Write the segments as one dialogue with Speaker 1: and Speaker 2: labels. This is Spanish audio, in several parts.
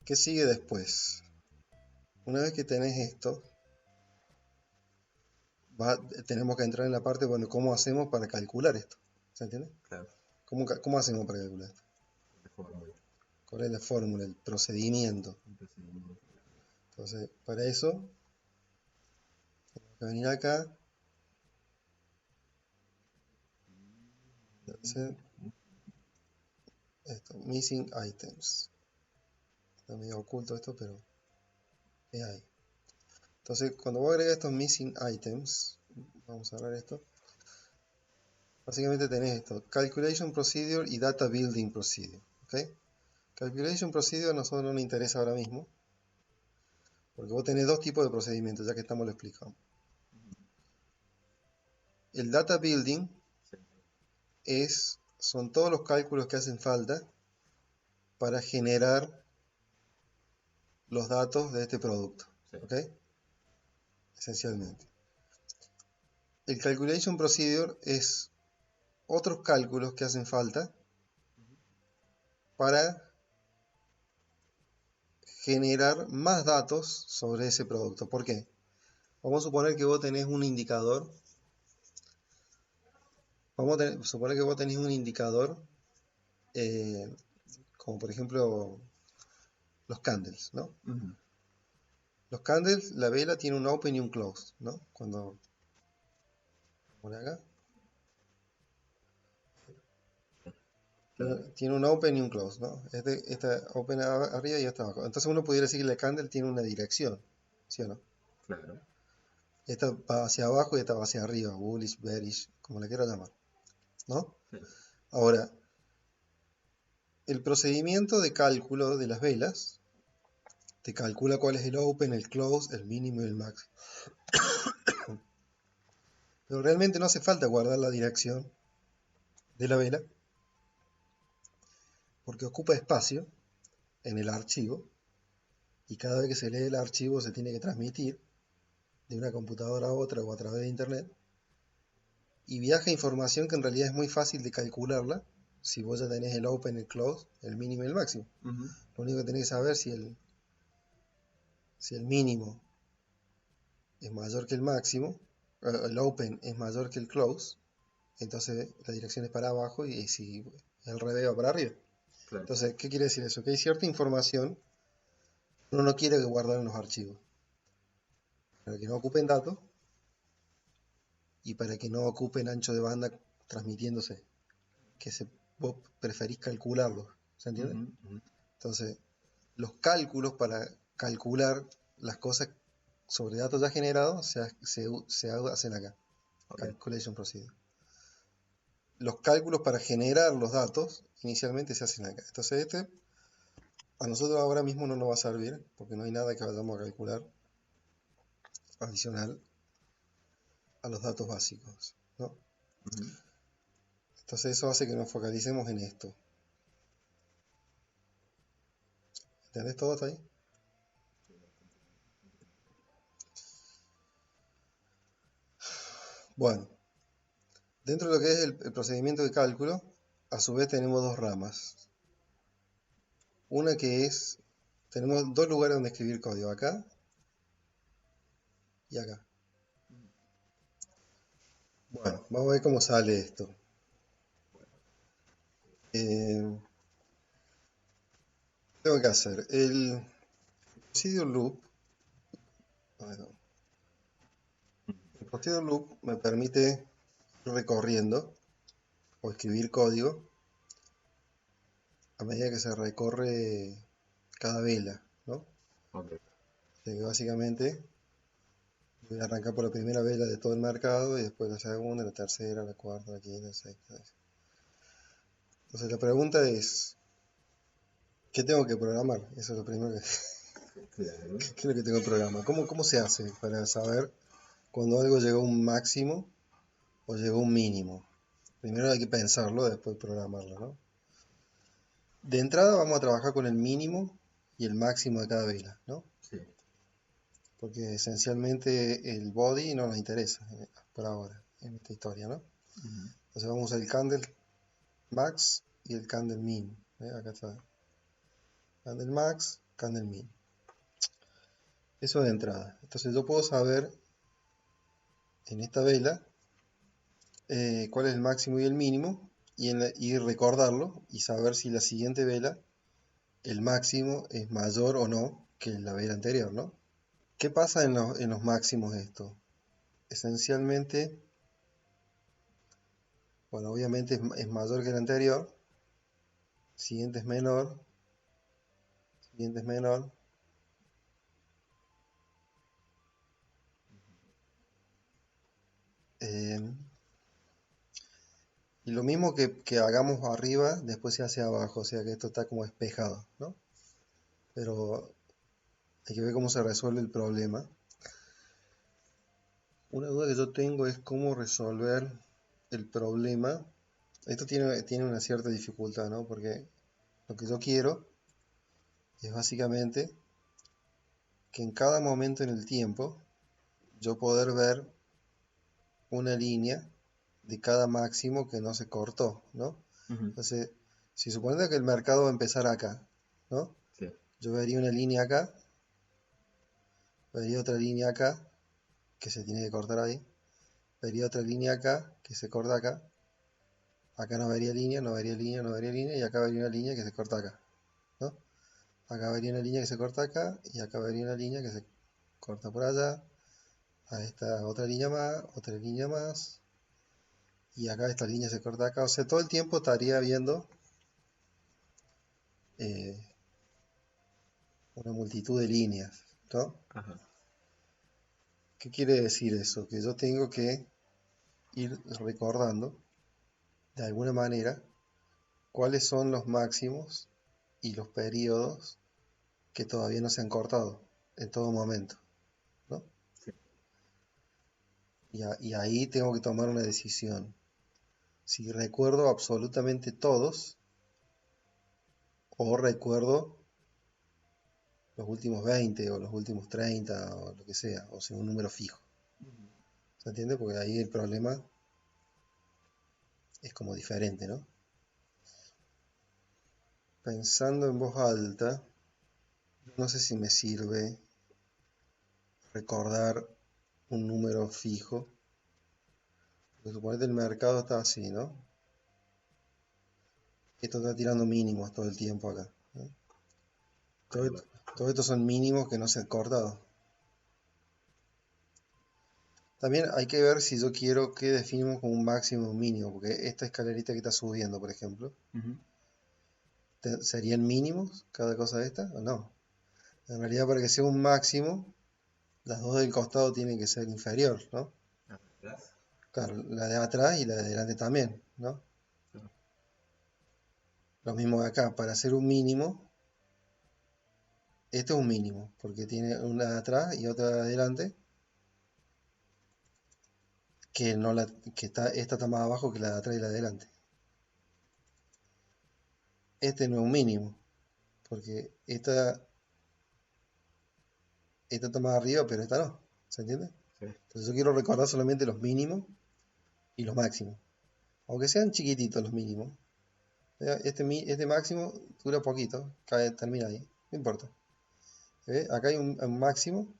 Speaker 1: ¿Qué sigue después? Una vez que tenés esto, tenemos que entrar en la parte, bueno, ¿cómo hacemos para calcular esto? ¿Se entiende?
Speaker 2: Claro.
Speaker 1: ¿Cómo hacemos para calcular esto?
Speaker 2: De fórmula.
Speaker 1: ¿Cuál es la fórmula, el procedimiento?
Speaker 2: Un procedimiento.
Speaker 1: Entonces, para eso, tengo que venir acá, hacer esto, missing items. Está medio oculto esto, pero es ahí. Entonces, cuando voy a agregar estos missing items, vamos a cerrar esto. Básicamente tenés esto, Calculation Procedure y Data Building Procedure. ¿Okay? Calculation Procedure a nosotros no nos interesa ahora mismo, porque vos tenés dos tipos de procedimientos, ya que estamos lo explicando. El Data Building
Speaker 2: Sí.
Speaker 1: son todos los cálculos que hacen falta para generar los datos de este producto.
Speaker 2: Sí.
Speaker 1: ¿Ok? Esencialmente. El Calculation Procedure es otros cálculos que hacen falta para generar más datos sobre ese producto. ¿Por qué? Vamos a suponer que vos tenés un indicador. Suponer que vos tenés un indicador, como por ejemplo los candles, ¿no? Los candles, la vela tiene un open y un close, ¿no? Cuando por acá tiene un open y un close, ¿no? Esta open arriba y esta abajo. Entonces uno pudiera decir que la candle tiene una dirección, ¿sí o no?
Speaker 2: Claro.
Speaker 1: Esta va hacia abajo y esta va hacia arriba, bullish, bearish, como la quiera llamar, ¿no?
Speaker 2: Sí.
Speaker 1: Ahora, el procedimiento de cálculo de las velas te calcula cuál es el open, el close, el mínimo y el max. Pero realmente no hace falta guardar la dirección de la vela porque ocupa espacio en el archivo y cada vez que se lee el archivo se tiene que transmitir de una computadora a otra o a través de internet y viaja información que en realidad es muy fácil de calcularla si vos ya tenés el open, el close, el mínimo y el máximo. Lo único que tenés que saber si el mínimo es mayor que el máximo, el open es mayor que el close, entonces la dirección es para abajo y si el revés va para arriba.
Speaker 2: Claro.
Speaker 1: Entonces, ¿qué quiere decir eso? Que hay cierta información que uno no quiere guardar en los archivos, para que no ocupen datos y para que no ocupen ancho de banda transmitiéndose, que vos preferís calcularlos, ¿se entiende? Entonces, los cálculos para calcular las cosas sobre datos ya generados se hacen acá,
Speaker 2: Okay.
Speaker 1: Calculation Procedure. Los cálculos para generar los datos inicialmente se hacen acá. Entonces a nosotros ahora mismo no nos va a servir porque no hay nada que vayamos a calcular adicional a los datos básicos, ¿no? Entonces eso hace que nos focalicemos en esto. ¿Entendés todo hasta ahí? Bueno, dentro de lo que es el procedimiento de cálculo, a su vez tenemos dos ramas. Una que es, tenemos dos lugares donde escribir código, acá y acá. Bueno, vamos a ver cómo sale esto. Tengo que hacer el procedure loop. El procedure loop me permite ir recorriendo o escribir código a medida que se recorre cada vela, ¿no?
Speaker 2: Okay.
Speaker 1: Que básicamente voy a arrancar por la primera vela de todo el mercado y después la segunda, la tercera, la cuarta, la quinta, la sexta. Entonces la pregunta es, ¿qué tengo que programar? Eso es lo primero
Speaker 2: Claro.
Speaker 1: ¿qué es lo que tengo que programar? ¿Cómo se hace para saber cuando algo llegó a un máximo o llegó a un mínimo? Primero hay que pensarlo, después programarlo, ¿no? De entrada vamos a trabajar con el mínimo y el máximo de cada vela, ¿no?
Speaker 2: Sí.
Speaker 1: Porque esencialmente el body no nos interesa por ahora en esta historia, ¿no? Entonces vamos a usar el candle max y el candle min. Acá está. Candle max, candle min. Eso de entrada. Entonces yo puedo saber en esta vela cuál es el máximo y el mínimo y recordarlo y saber si la siguiente vela el máximo es mayor o no que la vela anterior, ¿no? ¿Qué pasa en los máximos de esto? Esencialmente, bueno, obviamente es mayor que el anterior, siguiente es menor, siguiente es menor, y lo mismo que hagamos arriba, después se hace abajo, o sea que esto está como espejado, ¿no? Pero hay que ver cómo se resuelve el problema. Una duda que yo tengo es cómo resolver el problema. Esto tiene una cierta dificultad, ¿no? Porque lo que yo quiero es básicamente que en cada momento en el tiempo yo poder ver una línea de cada máximo que no se cortó, ¿no? Entonces, si suponemos que el mercado va a empezar acá, ¿no?
Speaker 2: Sí.
Speaker 1: Yo vería una línea acá, vería otra línea acá, que se tiene que cortar ahí, vería otra línea acá, que se corta acá, acá no vería línea, no vería línea, no vería línea, y acá vería una línea que se corta acá, ¿no? Acá vería una línea que se corta acá, y acá vería una línea que se corta por allá, a esta otra línea más, y acá esta línea se corta acá, o sea, todo el tiempo estaría viendo eh, una multitud de líneas, ¿no?
Speaker 2: Ajá.
Speaker 1: ¿Qué quiere decir eso? Que yo tengo que ir recordando de alguna manera cuáles son los máximos y los periodos que todavía no se han cortado en todo momento, ¿no?
Speaker 2: Sí.
Speaker 1: Y ahí tengo que tomar una decisión. Si recuerdo absolutamente todos o recuerdo los últimos 20 o los últimos 30 o lo que sea, o sea, un número fijo. ¿Se entiende? Porque ahí el problema es como diferente, ¿no? Pensando en voz alta, no sé si me sirve recordar un número fijo. Porque suponete el mercado está así, ¿no? Esto está tirando mínimos todo el tiempo acá, ¿no? Todos estos son mínimos que no se han cortado. También hay que ver si yo quiero que definimos como un máximo o un mínimo, porque esta escalerita que está subiendo, por ejemplo, ¿serían mínimos cada cosa de esta o no? En realidad, para que sea un máximo, las dos del costado tienen que ser inferior, ¿no?
Speaker 2: ¿Atrás?
Speaker 1: Claro, la de atrás y la de adelante también, ¿no?
Speaker 2: Claro.
Speaker 1: Lo mismo de acá, para hacer un mínimo, este es un mínimo, porque tiene una de atrás y otra de adelante, que, no la, que esta está más abajo que la de atrás y la de adelante. Este no es un mínimo, porque esta está más arriba, pero esta no, ¿se entiende?
Speaker 2: Sí.
Speaker 1: Entonces yo quiero recordar solamente los mínimos y los máximos, aunque sean chiquititos los mínimos. Este máximo dura poquito, termina ahí, no importa. ¿Ve? Acá hay un máximo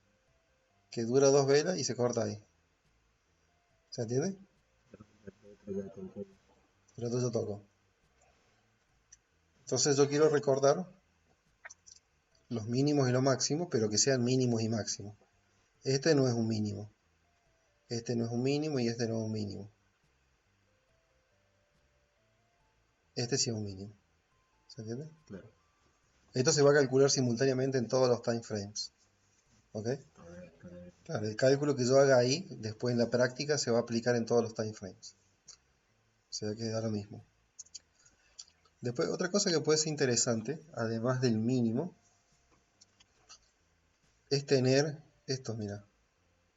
Speaker 1: que dura 2 velas y se corta ahí. ¿Se entiende? Pero entonces yo toco. Entonces yo quiero recordar los mínimos y los máximos, pero que sean mínimos y máximos. Este no es un mínimo. Este no es un mínimo y este no es un mínimo. Este sí es un mínimo. ¿Se entiende?
Speaker 2: Claro.
Speaker 1: Esto se va a calcular simultáneamente en todos los time frames. ¿Ok? Claro, el cálculo que yo haga ahí, después en la práctica, se va a aplicar en todos los time frames. O sea que da lo mismo. Después, otra cosa que puede ser interesante, además del mínimo, es tener esto, mira.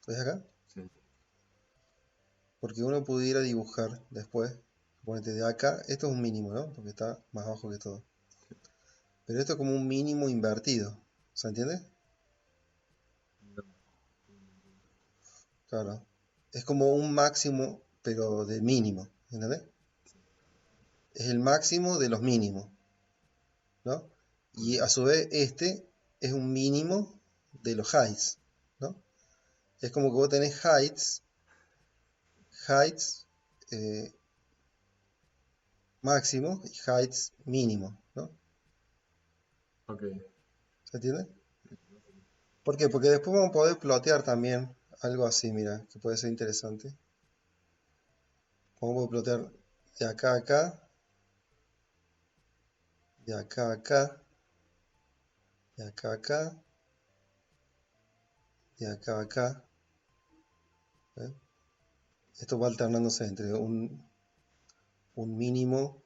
Speaker 1: ¿Ves acá?
Speaker 2: Sí.
Speaker 1: Porque uno pudiera dibujar después, ponete de acá, esto es un mínimo, ¿no? Porque está más bajo que todo. Pero esto es como un mínimo invertido, ¿se entiende? Claro. Es como un máximo, pero de mínimo, ¿entendés? Es el máximo de los mínimos, ¿no? Y a su vez este es un mínimo de los heights, ¿no? Es como que vos tenés heights máximo y heights mínimo, ¿no?
Speaker 2: Ok.
Speaker 1: ¿Se entiende? ¿Por qué? Porque después vamos a poder plotear también algo así, mira, que puede ser interesante. Vamos a plotear de acá a acá, de acá a acá, de acá a acá, de acá a acá. ¿Eh? Esto va alternándose entre un mínimo,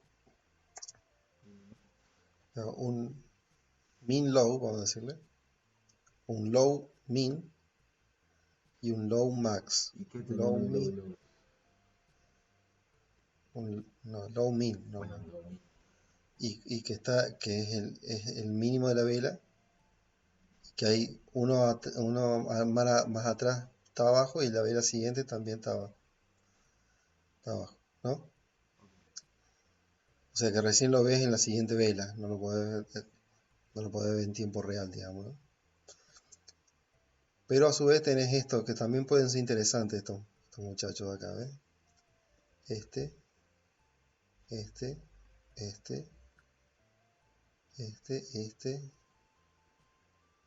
Speaker 1: un min low, vamos a decirle, un low min y un low max.
Speaker 2: ¿Y qué
Speaker 1: Low
Speaker 2: tenemos de
Speaker 1: min,
Speaker 2: lo
Speaker 1: no, low min, no.
Speaker 2: bueno, lo
Speaker 1: Y que es el mínimo de la vela, que hay uno más atrás está abajo y la vela siguiente también está abajo, ¿no? O sea que recién lo ves en la siguiente vela, no lo podés ver en tiempo real, digamos, ¿no? Pero a su vez tenés esto, que también pueden ser interesantes estos muchachos de acá, ¿ves? Este, este, este,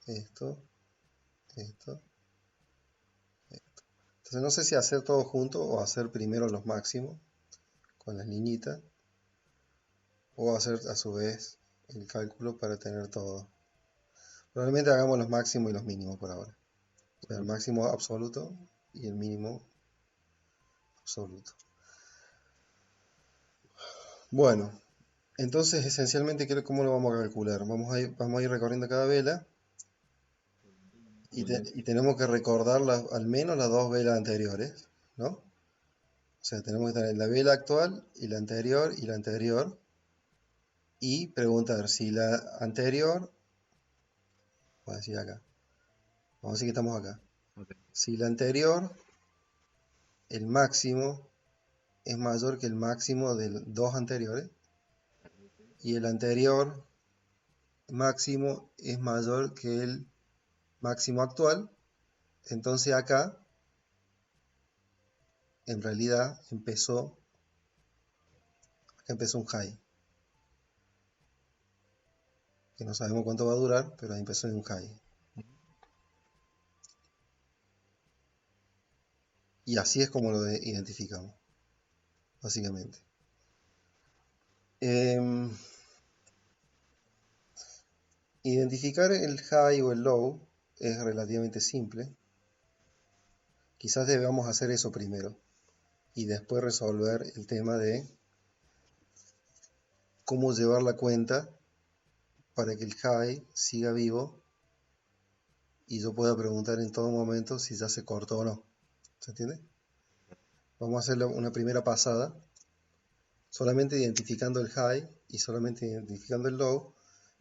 Speaker 1: esto, esto. Entonces no sé si hacer todo junto o hacer primero los máximos con las niñitas o hacer a su vez el cálculo para tener todo. Probablemente hagamos los máximos y los mínimos por ahora. O sea, el máximo absoluto y el mínimo absoluto. Bueno, entonces esencialmente ¿cómo lo vamos a calcular? Vamos a ir recorriendo cada vela y tenemos que recordar al menos las dos velas anteriores, ¿no? O sea, tenemos que tener la vela actual y la anterior y preguntar si la anterior, voy a decir acá, vamos a decir que estamos acá.
Speaker 2: Ok.
Speaker 1: Si la anterior, el máximo es mayor que el máximo de los dos anteriores y el anterior máximo es mayor que el máximo actual, entonces acá en realidad empezó un high, que no sabemos cuánto va a durar, pero empezó en un high. Y así es como lo identificamos, básicamente. Identificar el high o el low es relativamente simple. Quizás debamos hacer eso primero y después resolver el tema de cómo llevar la cuenta para que el high siga vivo y yo pueda preguntar en todo momento si ya se cortó o no. ¿Se entiende? Vamos a hacer una primera pasada, solamente identificando el high y solamente identificando el low.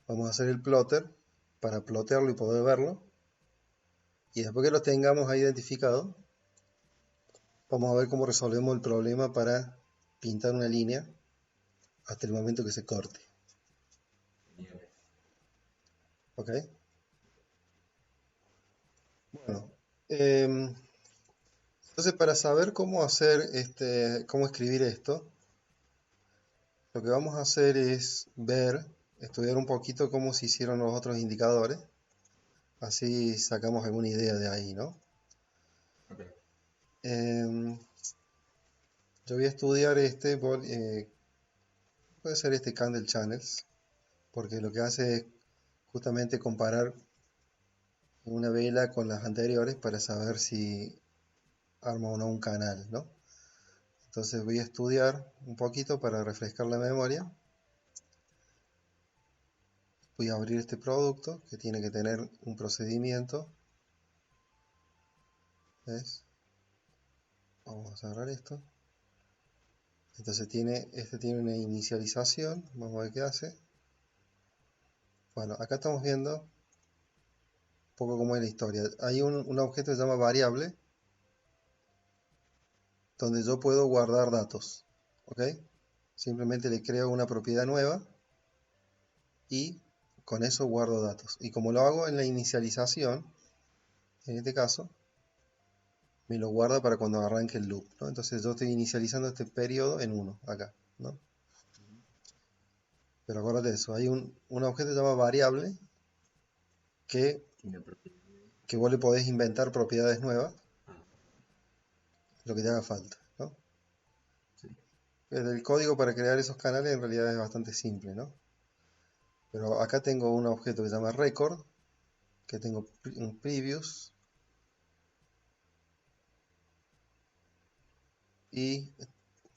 Speaker 1: Vamos a hacer el plotter para plotearlo y poder verlo. Y después que lo tengamos ahí identificado, vamos a ver cómo resolvemos el problema para pintar una línea hasta el momento que se corte. ¿Ok? Bueno, entonces para saber cómo hacer cómo escribir esto, lo que vamos a hacer es estudiar un poquito cómo se hicieron los otros indicadores, así sacamos alguna idea de ahí, ¿no?
Speaker 2: Ok.
Speaker 1: Yo voy a estudiar puede ser este Candle Channels, porque lo que hace es justamente comparar una vela con las anteriores para saber si arma o no un canal, ¿no? Entonces voy a estudiar un poquito para refrescar la memoria. Voy a abrir este producto que tiene que tener un procedimiento. ¿Ves? Vamos a cerrar esto. Entonces este tiene una inicialización. Vamos a ver qué hace. Bueno, acá estamos viendo un poco cómo es la historia. Hay un objeto que se llama variable, donde yo puedo guardar datos. ¿Ok? Simplemente le creo una propiedad nueva y con eso guardo datos. Y como lo hago en la inicialización, en este caso, me lo guarda para cuando arranque el loop, ¿no? Entonces yo estoy inicializando este periodo en 1, acá, ¿no? Pero acuérdate de eso, hay un objeto que se llama variable que,
Speaker 2: Tiene propiedades.
Speaker 1: que vos le podés inventar propiedades nuevas,
Speaker 2: Ah,
Speaker 1: lo que te haga falta, ¿no?
Speaker 2: sí.
Speaker 1: El código para crear esos canales en realidad es bastante simple, ¿no? Pero acá tengo un objeto que se llama record, que tengo un previous, y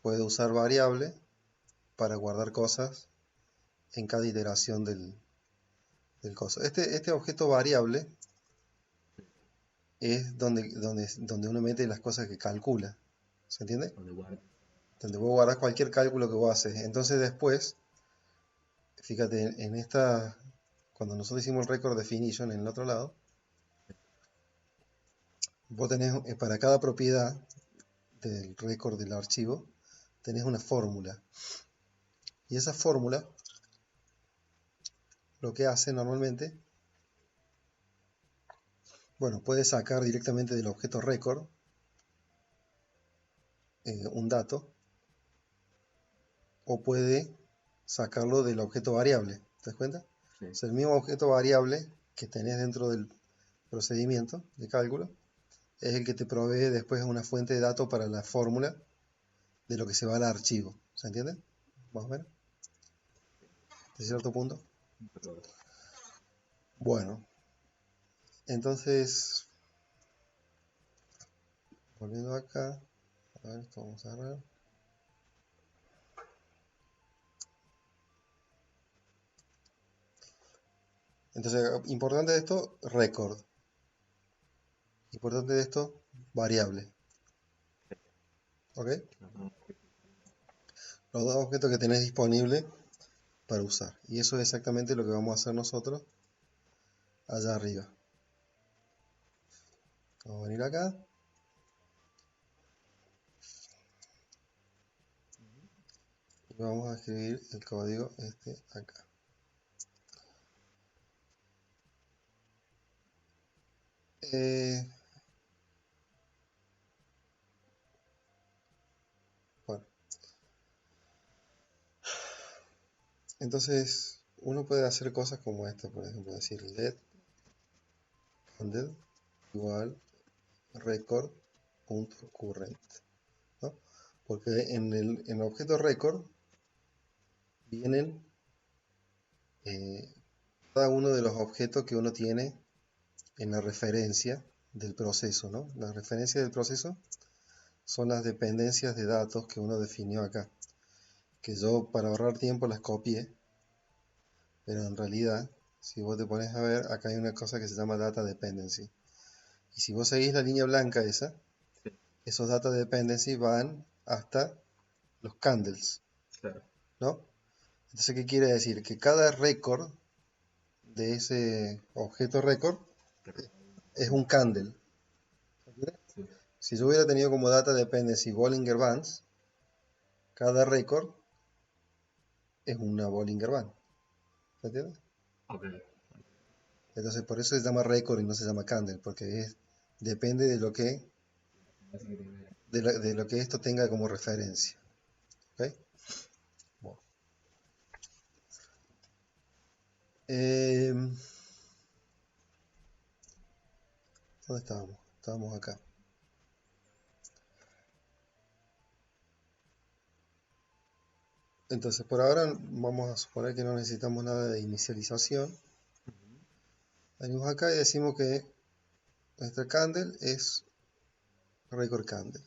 Speaker 1: puedo usar variable para guardar cosas en cada iteración del coso. Este objeto variable es donde uno mete las cosas que calcula. ¿Se entiende?
Speaker 2: Donde guarda.
Speaker 1: Donde vos guardás cualquier cálculo que vos haces. Entonces después, fíjate, en esta, cuando nosotros hicimos el record definition en el otro lado, vos tenés para cada propiedad del record del archivo, tenés una fórmula. Y esa fórmula lo que hace normalmente, bueno, puede sacar directamente del objeto record un dato, o puede sacarlo del objeto variable. ¿Te das cuenta?
Speaker 2: Sí.
Speaker 1: Es el mismo objeto variable que tenés dentro del procedimiento de cálculo, es el que te provee después una fuente de datos para la fórmula de lo que se va al archivo. ¿Se entiende? Más o menos. ¿De cierto punto?
Speaker 2: Pero,
Speaker 1: Bueno, entonces, volviendo acá, a ver, esto vamos a cerrar. Entonces, importante de esto, record. Importante de esto, variable. ¿Ok?
Speaker 2: ajá,
Speaker 1: Los dos objetos que tenés disponibles para usar. Y eso es exactamente lo que vamos a hacer nosotros allá arriba. Vamos a venir acá. Y vamos a escribir el código este acá. Bueno, entonces uno puede hacer cosas como esta, por ejemplo, decir let handle igual record.current, ¿no? Porque en el objeto record vienen cada uno de los objetos que uno tiene en la referencia del proceso, ¿no? La referencia del proceso son las dependencias de datos que uno definió acá, que yo para ahorrar tiempo las copié, pero en realidad, si vos te pones a ver, acá hay una cosa que se llama data dependency. Y si vos seguís la línea blanca esa,
Speaker 2: sí,
Speaker 1: esos data dependency van hasta los candles,
Speaker 2: claro.
Speaker 1: ¿no? Entonces, ¿qué quiere decir? Que cada récord de ese objeto record es un candle.
Speaker 2: Sí,
Speaker 1: Si yo hubiera tenido como data dependency Bollinger Bands, cada récord es una Bollinger Band. ¿Se entiende?
Speaker 2: ok.
Speaker 1: Entonces por eso se llama record y no se llama candle, porque depende de lo que,
Speaker 2: Así que tiene-
Speaker 1: de lo que esto tenga como referencia. ¿Ok? Bueno. ¿Dónde estábamos? Estábamos acá. Entonces por ahora vamos a suponer que no necesitamos nada de inicialización. Venimos acá y decimos que nuestra candle es record candle.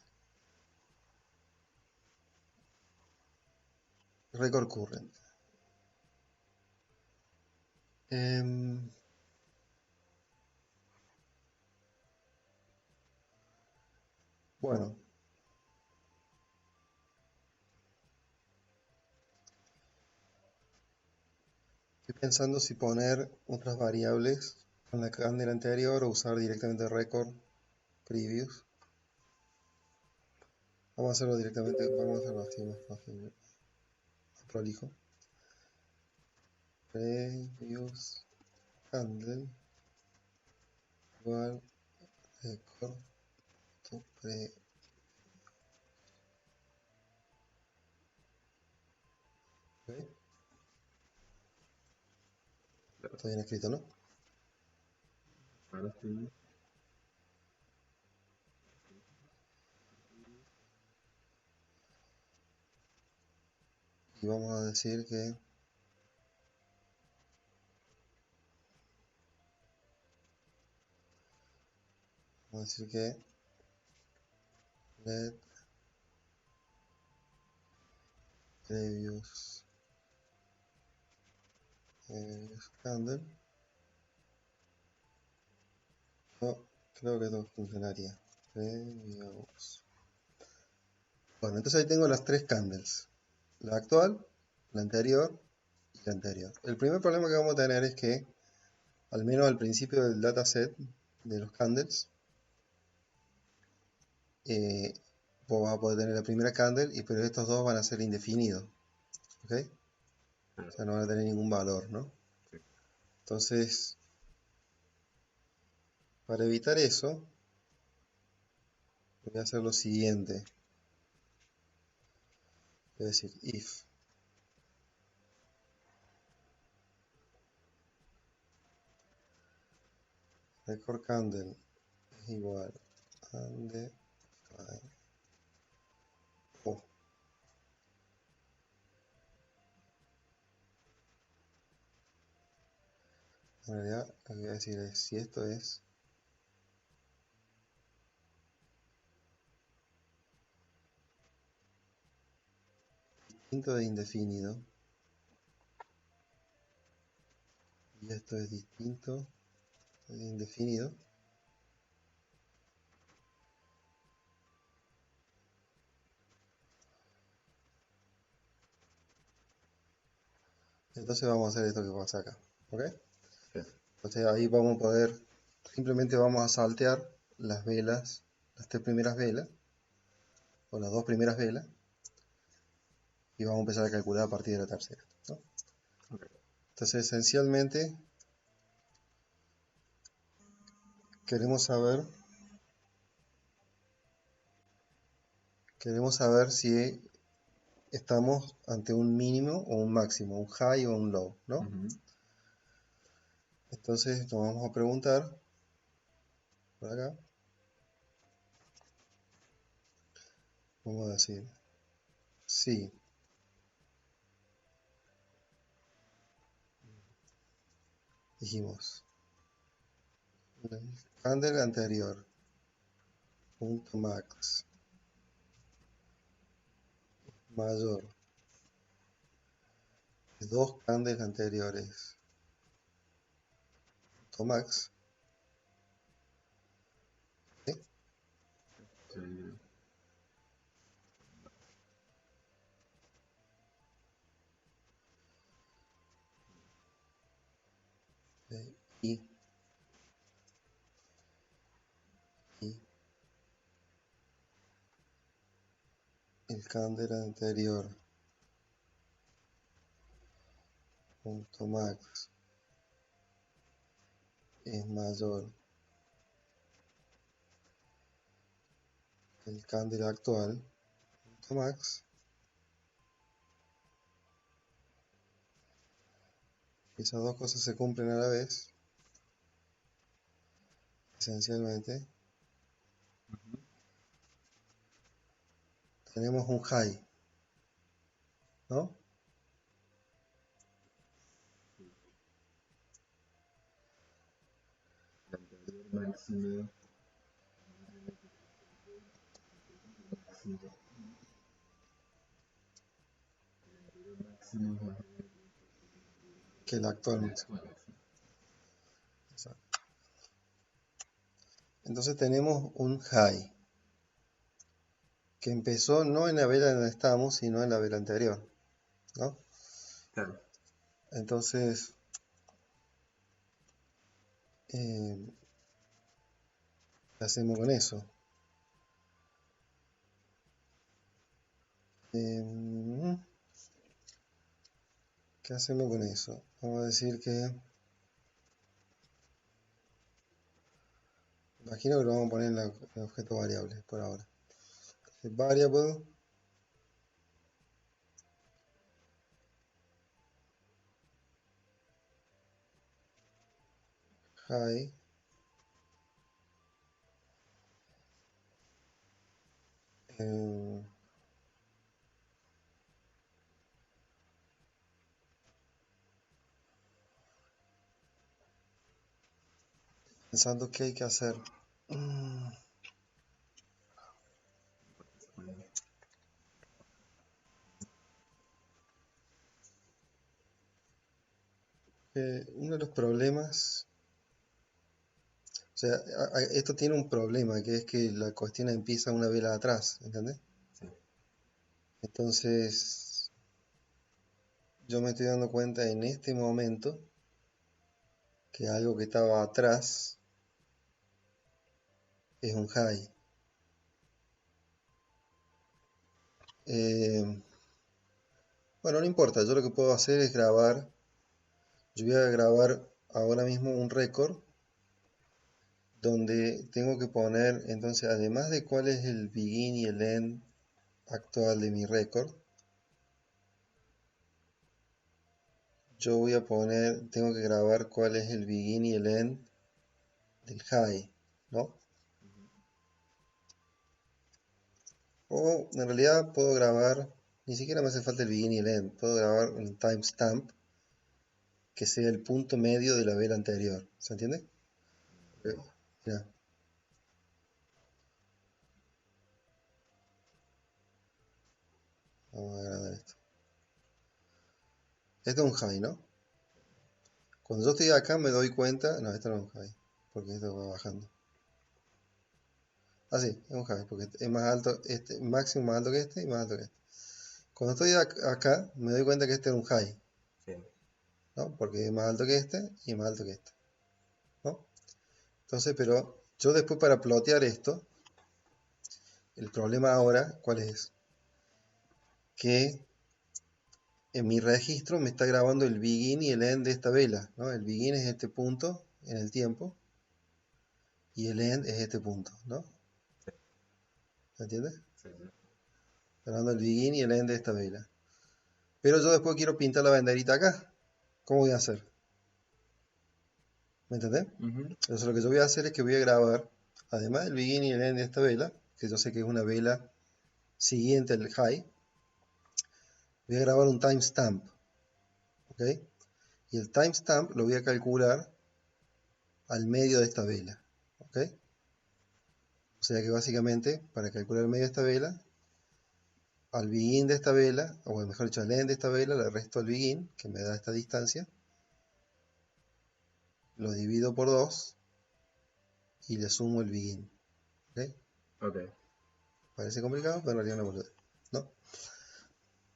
Speaker 1: Record current. Em, bueno, estoy pensando si poner otras variables con la candle anterior o usar directamente record previous. Vamos a hacerlo directamente, vamos a hacerlo así más fácil, más prolijo. previous candle igual record to pre. ¿Ok? Está bien escrito, ¿no?
Speaker 2: Ahora estoy.
Speaker 1: Y vamos a decir que let previous candle. No, creo que esto funcionaría. Previous. Bueno, entonces ahí tengo las tres candles. La actual, la anterior y la anterior. El primer problema que vamos a tener es que, al menos al principio del dataset de los candles, vos vas a poder tener la primera candle, pero estos dos van a ser indefinidos. ¿Ok? O sea, no van a tener ningún valor, ¿no?
Speaker 2: Sí.
Speaker 1: Entonces, para evitar eso, voy a hacer lo siguiente. Voy a decir if record candle es igual a undefined o en realidad lo que voy a decir es si esto es distinto de indefinido y esto es distinto de indefinido, entonces vamos a hacer esto que pasa acá. ¿Ok?
Speaker 2: Sí.
Speaker 1: Entonces ahí vamos a poder, simplemente vamos a saltear las velas, las tres primeras velas, o las dos primeras velas, y vamos a empezar a calcular a partir de la tercera, ¿no?
Speaker 2: Okay.
Speaker 1: Entonces esencialmente queremos saber si estamos ante un mínimo o un máximo, un high o un low, ¿no? Entonces nos vamos a preguntar por acá, vamos a decir si dijimos el candle anterior punto max mayor que dos candles anteriores punto max, ¿sí?
Speaker 2: Sí.
Speaker 1: Y, y el candle anterior punto max es mayor que el candle actual punto max, y esas dos cosas se cumplen a la vez, esencialmente tenemos un high, ¿no?
Speaker 2: El anterior máximo. Máximo. El anterior máximo es más grande
Speaker 1: Que el actual
Speaker 2: que el
Speaker 1: máximo.
Speaker 2: actual.
Speaker 1: Exacto. Entonces tenemos un high que empezó no en la vela donde estábamos, sino en la vela anterior, ¿no?
Speaker 2: Claro.
Speaker 1: Entonces, ¿qué hacemos con eso? ¿Qué ¿Qué hacemos con eso? Vamos a decir que... Imagino que lo vamos a poner en el objeto variable por ahora. Entonces, variable high eh, pensando qué hay que hacer. Uno de los problemas, o sea, esto tiene un problema, que es que la cuestión empieza una vela atrás, ¿entendés?
Speaker 2: Sí.
Speaker 1: Entonces, yo me estoy dando cuenta en este momento que algo que estaba atrás es un high. Eh, bueno, no importa, yo lo que puedo hacer es grabar, yo voy a grabar ahora mismo un récord donde tengo que poner, entonces, además de cuál es el begin y el end actual de mi récord, yo voy a poner, tengo que grabar cuál es el begin y el end del high, ¿no? O en realidad puedo grabar, ni siquiera me hace falta el begin y el end, puedo grabar un timestamp que sea el punto medio de la vela anterior, ¿se entiende? Mira, vamos a agradar esto. Esto es un high, ¿no? Cuando yo estoy acá me doy cuenta, no, esto no es un high, porque esto va bajando. Ah, sí, es un high, porque es más alto, este, máximo más alto que este y más alto que este. Cuando estoy acá me doy cuenta que este es un high,
Speaker 2: Sí.
Speaker 1: ¿no? Porque es más alto que este y más alto que este, ¿no? Entonces, pero yo después para plotear esto, el problema ahora, ¿cuál es? Que en mi registro me está grabando el begin y el end de esta vela, ¿no? El begin es este punto en el tiempo y el end es este punto, ¿no? ¿Se entiende?
Speaker 2: Sí, sí.
Speaker 1: Está grabando el begin y el end de esta vela. Pero yo después quiero pintar la banderita acá. ¿Cómo voy a hacer? ¿Me entendés?
Speaker 2: Ujú.
Speaker 1: Entonces lo que yo voy a hacer es que voy a grabar, además del begin y el end de esta vela, que yo sé que es una vela siguiente al high, voy a grabar un timestamp, ¿ok? Y el timestamp lo voy a calcular al medio de esta vela, ¿ok? O sea que básicamente, para calcular el medio de esta vela, al begin de esta vela, o mejor dicho, al end de esta vela, le resto al begin, que me da esta distancia, lo divido por 2 y le sumo el begin, ¿ok?
Speaker 2: Ok.
Speaker 1: Parece complicado, pero en realidad no es, ¿no?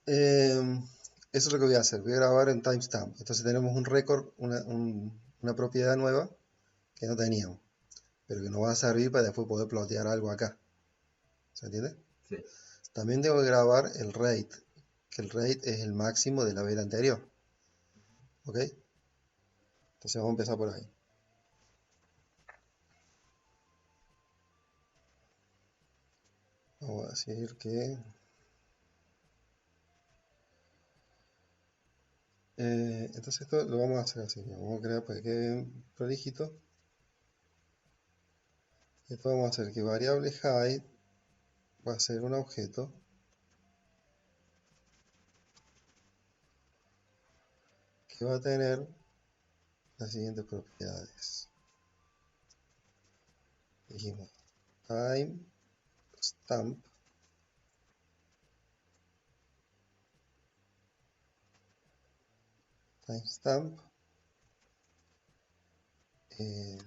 Speaker 1: Eso es lo que voy a hacer, voy a grabar en timestamp. Entonces tenemos un récord, una propiedad nueva que no teníamos, pero que nos va a servir para después poder plotear algo acá. ¿Se entiende?
Speaker 2: Sí.
Speaker 1: También tengo que grabar el rate, que el rate es el máximo de la vela anterior. ¿Ok? Entonces vamos a empezar por ahí. Vamos a decir que... entonces esto lo vamos a hacer así. Vamos a crear para que quede bien prolijito. Después vamos a hacer que variable height va a ser un objeto que va a tener las siguientes propiedades. Dijimos time stamp timestamp eh,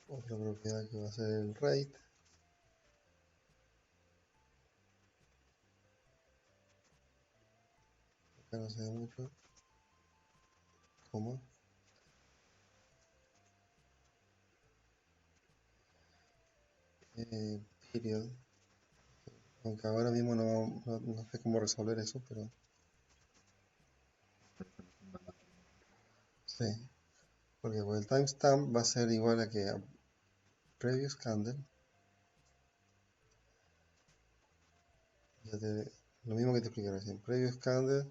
Speaker 1: otra propiedad que va a ser el rate acá no se ve mucho coma period, aunque ahora mismo no sé cómo resolver eso, pero Sí, porque el timestamp va a ser igual a que a previous candle. Lo mismo que te expliqué recién. Previous candle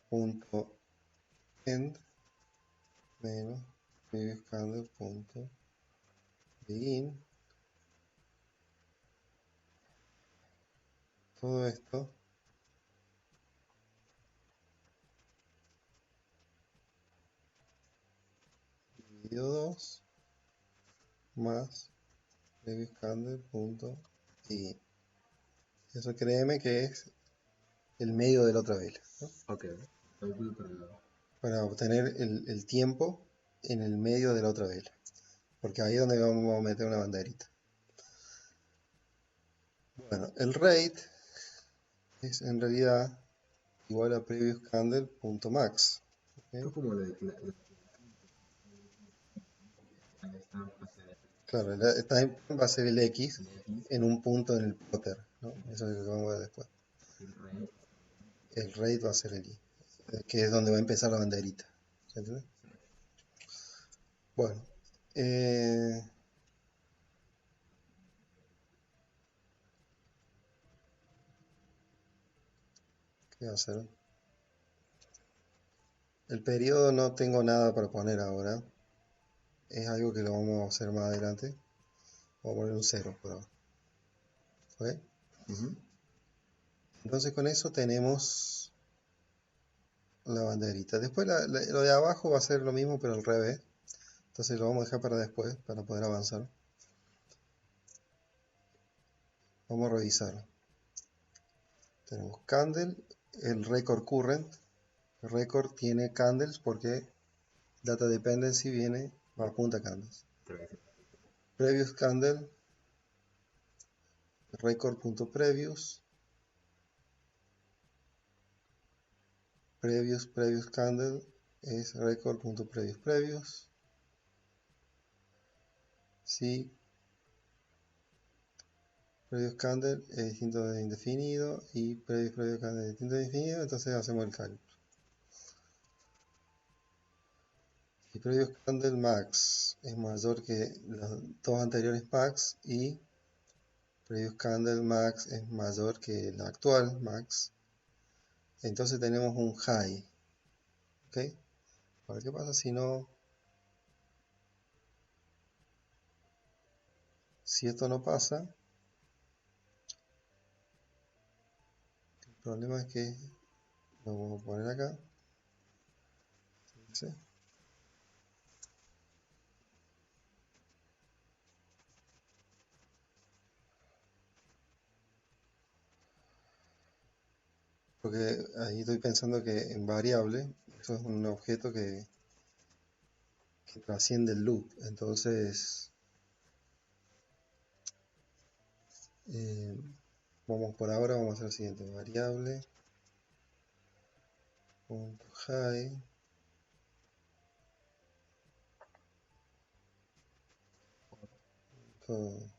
Speaker 1: punto end menos previous candle punto begin. Todo esto dividido 2 más previous candle punto begin. Eso créeme que es el medio de la otra vela, ¿no?
Speaker 2: Ok. Cálculo
Speaker 1: Para obtener el tiempo en el medio de la otra vela, porque ahí es donde vamos a meter una banderita. Bueno, el rate es en realidad igual a previous candle punto max.
Speaker 2: esto
Speaker 1: ¿Ok?
Speaker 2: es como la timestamp va a ser
Speaker 1: Claro, el time va a ser el X
Speaker 2: el X,
Speaker 1: en un punto en el plotter, ¿no? Eso es lo que vamos a ver después.
Speaker 2: el rate.
Speaker 1: El rate va a ser el Y, que es donde va a empezar la banderita. ¿Se entiende? Bueno, eh, ¿qué va a hacer? El periodo no tengo nada para poner ahora. Es algo que lo vamos a hacer más adelante. Voy a poner un 0 por ahora. ¿Ok? Entonces con eso tenemos la banderita. Después lo de abajo va a ser lo mismo pero al revés. Entonces lo vamos a dejar para después, para poder avanzar. Vamos a revisar. Tenemos candle, el record current. El record tiene candles porque data dependency viene, va a punta candles. Previous candle, record.previous. Previous candle es record.previous. Si previous candle es distinto de indefinido y previous candle es distinto de indefinido, entonces hacemos el cálculo. Si previous candle max es mayor que los dos anteriores max y previous candle max es mayor que la actual max, entonces tenemos un high. ¿Ok? Ahora, ¿qué pasa si no? Si esto no pasa, el problema es que lo vamos a poner acá. ¿Sí? Porque ahí estoy pensando que en variable, eso es un objeto que trasciende el loop. Entonces, eh, por ahora vamos a hacer lo siguiente: variable punto high punto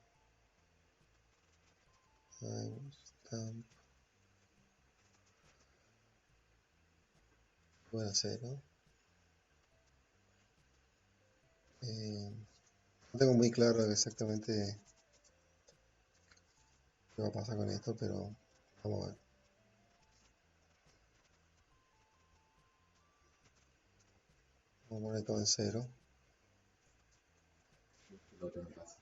Speaker 1: timestamp igual a 0. No tengo muy claro exactamente qué va a pasar con esto, pero vamos a ver. Vamos a poner todo en 0.
Speaker 2: Lo que me pasa.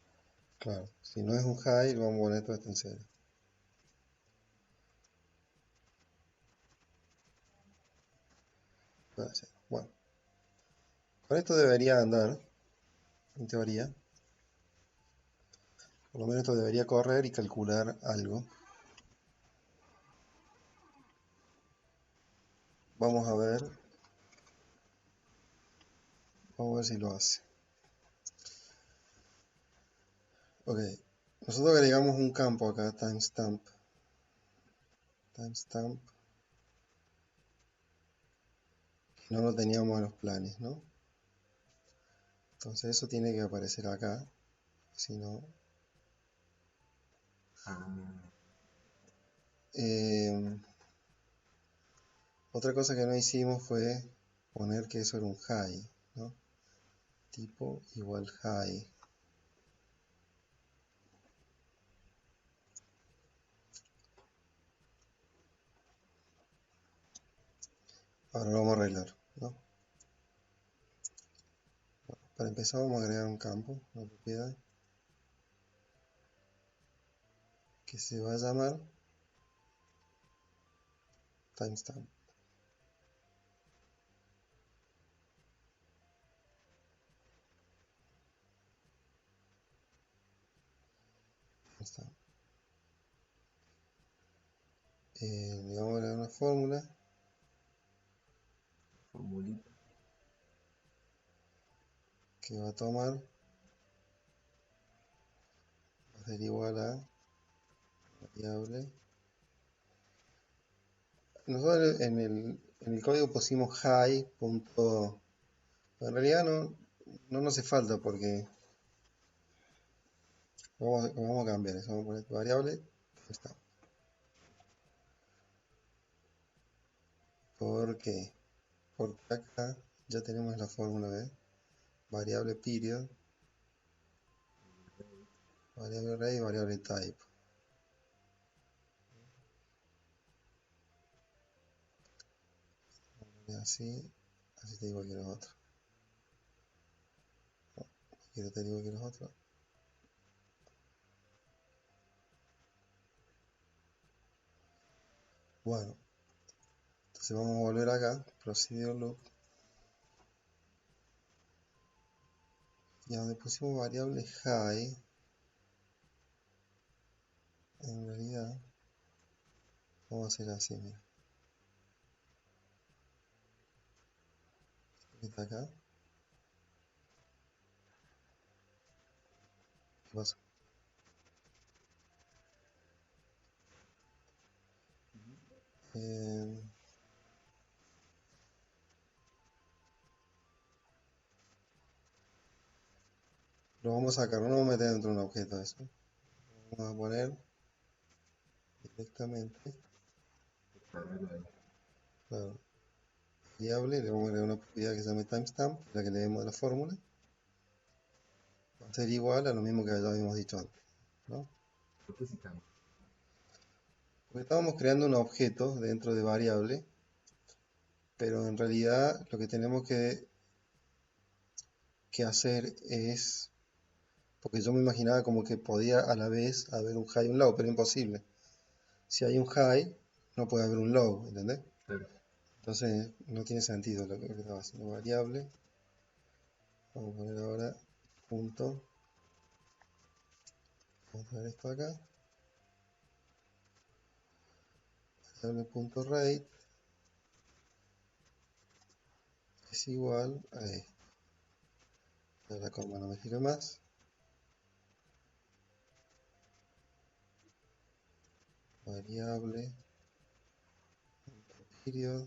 Speaker 1: Claro, si no es un high, vamos a poner todo esto en 0. Bueno, con esto debería andar, en teoría. Por lo menos esto debería correr y calcular algo. Vamos a ver. Vamos a ver si lo hace. Ok. Nosotros agregamos un campo acá, timestamp. Timestamp. Que no lo teníamos en los planes, ¿no? Entonces eso tiene que aparecer acá. Si no... otra cosa que no hicimos fue poner que eso era un high, ¿no? Tipo igual high. Ahora lo vamos a arreglar, ¿no? Para empezar vamos a agregar un campo, una propiedad, que se va a llamar timestamp. Le vamos a agregar una fórmula
Speaker 2: Formulita.
Speaker 1: que va a tomar, va a ser igual a variable. Nosotros en el código pusimos high. En realidad no nos hace falta porque vamos a cambiar eso. Vamos a poner variable. Ahí está. ¿Por qué? Porque acá ya tenemos la fórmula de variable period, variable array y variable type. Así está igual que los otros. No, quiero estar igual que los otros. Bueno, entonces vamos a volver acá, procedure loop. Y donde pusimos variable high, en realidad vamos a hacer así, mira. Está acá. ¿Qué pasa? Eh, lo vamos a sacar, no lo vamos a meter dentro de un objeto eso. Vamos a poner directamente,
Speaker 2: Cargarlo ahí.
Speaker 1: claro, variable, le vamos a agregar una propiedad que se llama timestamp, la que le demos de la fórmula. Va a ser igual a lo mismo que ya habíamos dicho antes, ¿no?
Speaker 2: ¿Por qué si cambia?
Speaker 1: Porque estábamos creando un objeto dentro de variable, pero en realidad lo que tenemos que hacer es, porque yo me imaginaba como que podía a la vez haber un high y un low, pero imposible. Si hay un high, no puede haber un low, ¿entendés?
Speaker 2: Claro.
Speaker 1: Entonces no tiene sentido lo que estaba haciendo. Variable, vamos a poner ahora punto, vamos a poner esto acá, variable punto rate es igual a esto. La coma no me sirve más. Variable period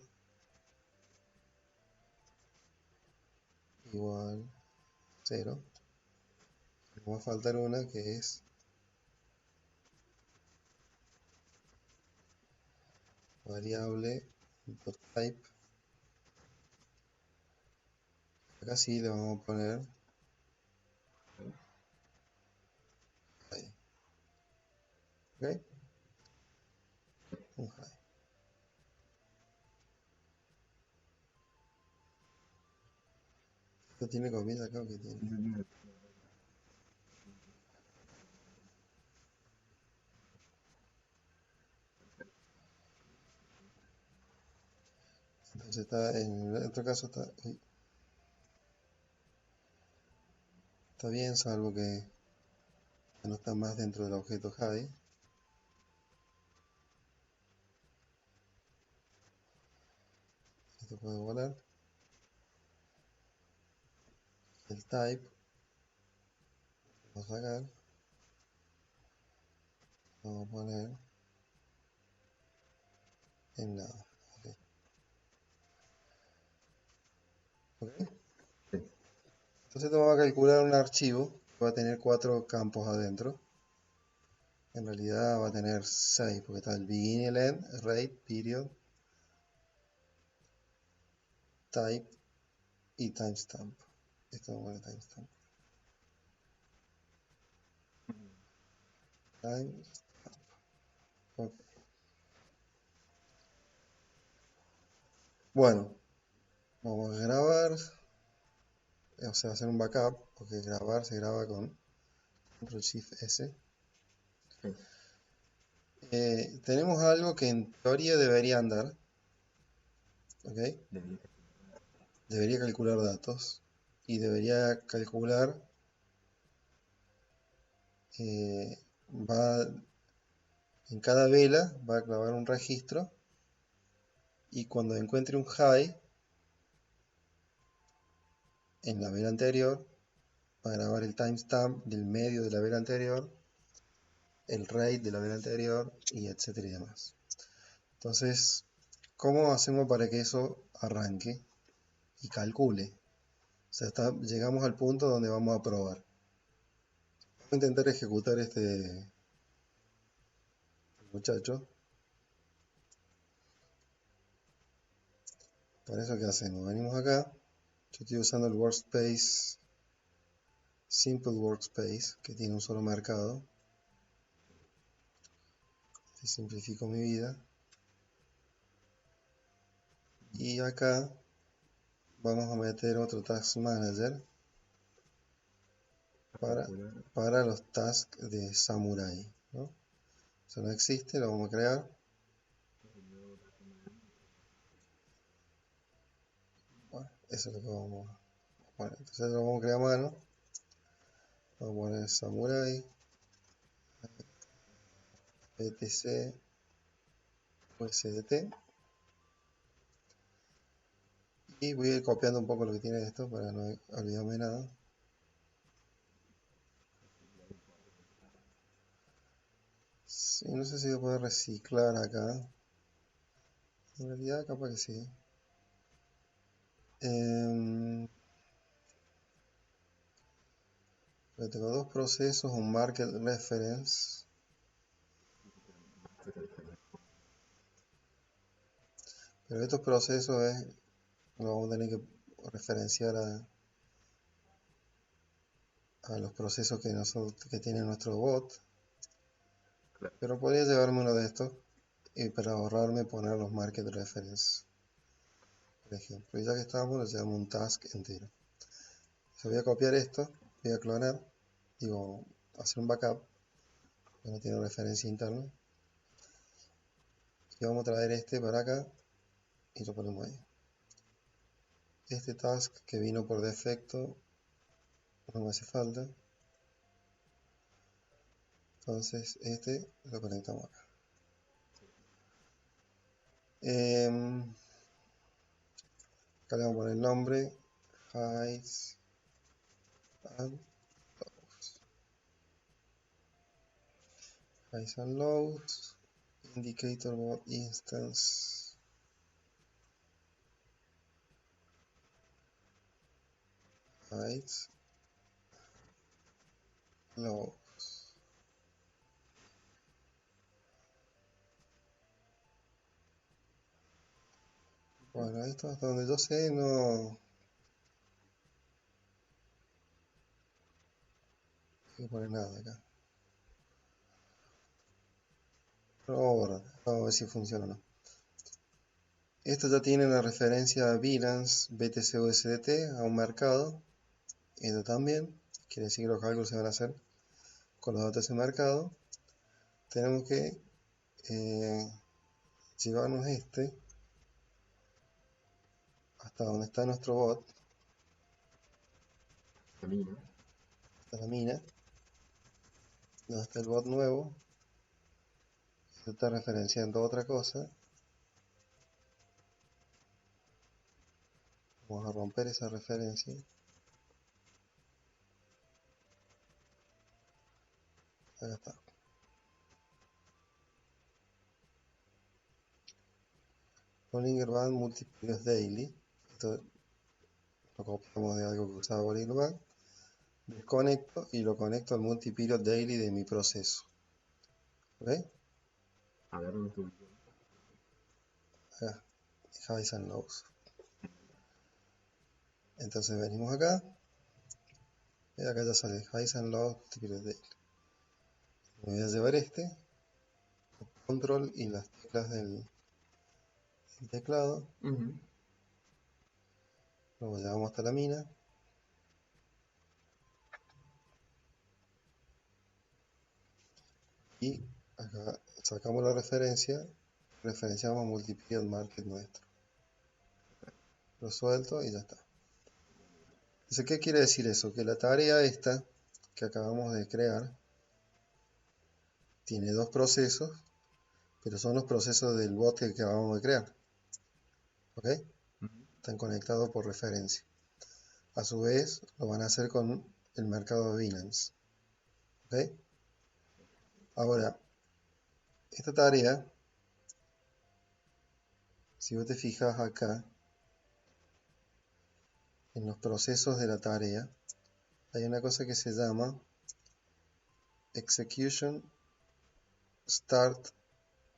Speaker 1: igual 0. Nos va a faltar una que es variable type. Acá sí le vamos a poner high. ¿Ok? Un high. ¿Esto tiene comida acá o qué tiene? Entonces está, en el otro caso está, uy, está bien, salvo que no está más dentro del objeto high. Esto puede volar. El type vamos a sacar, vamos a poner en nada. Ok. ¿Ok?
Speaker 2: Sí.
Speaker 1: Entonces esto va a calcular un archivo que va a tener 4 campos adentro. En realidad va a tener 6 porque está el begin y el end, rate, period. type y timestamp. Esto vamos a poner timestamp. Timestamp. Ok. Bueno, vamos a grabar, o sea, hacer un backup, porque grabar se graba con Ctrl Shift S.
Speaker 2: Sí.
Speaker 1: Tenemos algo que en teoría debería andar, ¿ok? Debería calcular datos y debería calcular, va en cada vela, va a clavar un registro y cuando encuentre un high en la vela anterior, va a grabar el timestamp del medio de la vela anterior, el rate de la vela anterior y etcétera y demás. Entonces, ¿cómo hacemos para que eso arranque y calcule? O sea, llegamos al punto donde vamos a probar. Vamos a intentar ejecutar este muchacho. Para eso, ¿qué hacemos? Venimos acá. Yo estoy usando el Workspace, Simple Workspace, que tiene un solo mercado. Y simplifico mi vida. Y acá vamos a meter otro Task Manager para los tasks de Samurai, ¿no? Eso no existe, lo vamos a crear. Bueno, eso es lo que vamos a poner. Entonces lo vamos a crear a mano. Vamos a poner Samurai, BTC, USDT. Y voy a ir copiando un poco lo que tiene esto para no olvidarme de nada. Sí, no sé si voy a poder reciclar acá. En realidad capaz que sí. Pero tengo dos procesos, un market reference. Pero estos procesos lo vamos a tener que referenciar a los procesos que tiene nuestro bot.
Speaker 2: Claro.
Speaker 1: Pero podría llevarme uno de estos y para ahorrarme poner los market reference, por ejemplo. Y ya que estamos, le llevamos un task entero. Yo voy a copiar esto, voy a clonar, digo, hacer un backup, que no tiene referencia interna. Y vamos a traer este para acá y lo ponemos ahí. Este task que vino por defecto no me hace falta. Entonces este lo conectamos acá. Acá le vamos a poner el nombre, highs and lows. Highs and lows, indicator bot instance. Highs, lows. Bueno, esto hasta donde yo sé no hay que poner nada acá. Pero vamos a ver si funciona o no. Esto ya tiene una referencia a Binance, BTC USDT, a un mercado. Esto también. Quiere decir que los cálculos se van a hacer con los datos de mercado. Tenemos que llevarnos este hasta donde está nuestro bot, hasta la mina, donde está el bot nuevo. Esto está referenciando otra cosa. Vamos a romper esa referencia. Acá está. Bollinger Band Multiperiod Daily. Esto lo copiamos de algo que usaba Bollinger Band. Desconecto y lo conecto al Multiperiod Daily de mi proceso. ¿Ok?
Speaker 2: A ver dónde estoy.
Speaker 1: Acá. Highs and lows. Entonces venimos acá, y acá ya sale Highs and Lows, multiplied. Me voy a llevar control y las teclas del teclado,
Speaker 2: Ujú.
Speaker 1: luego llevamos hasta la mina, y acá sacamos la referencia, referenciamos multiplied market nuestro. Lo suelto y ya está. Entonces, ¿qué quiere decir eso? Que la tarea esta que acabamos de crear tiene dos procesos, pero son los procesos del bot que acabamos de crear. ¿Ok?
Speaker 2: Ujú.
Speaker 1: Están conectados por referencia. A su vez, lo van a hacer con el mercado de Binance. ¿Ok? Ahora, esta tarea, si vos te fijas acá, en los procesos de la tarea, hay una cosa que se llama Execution Start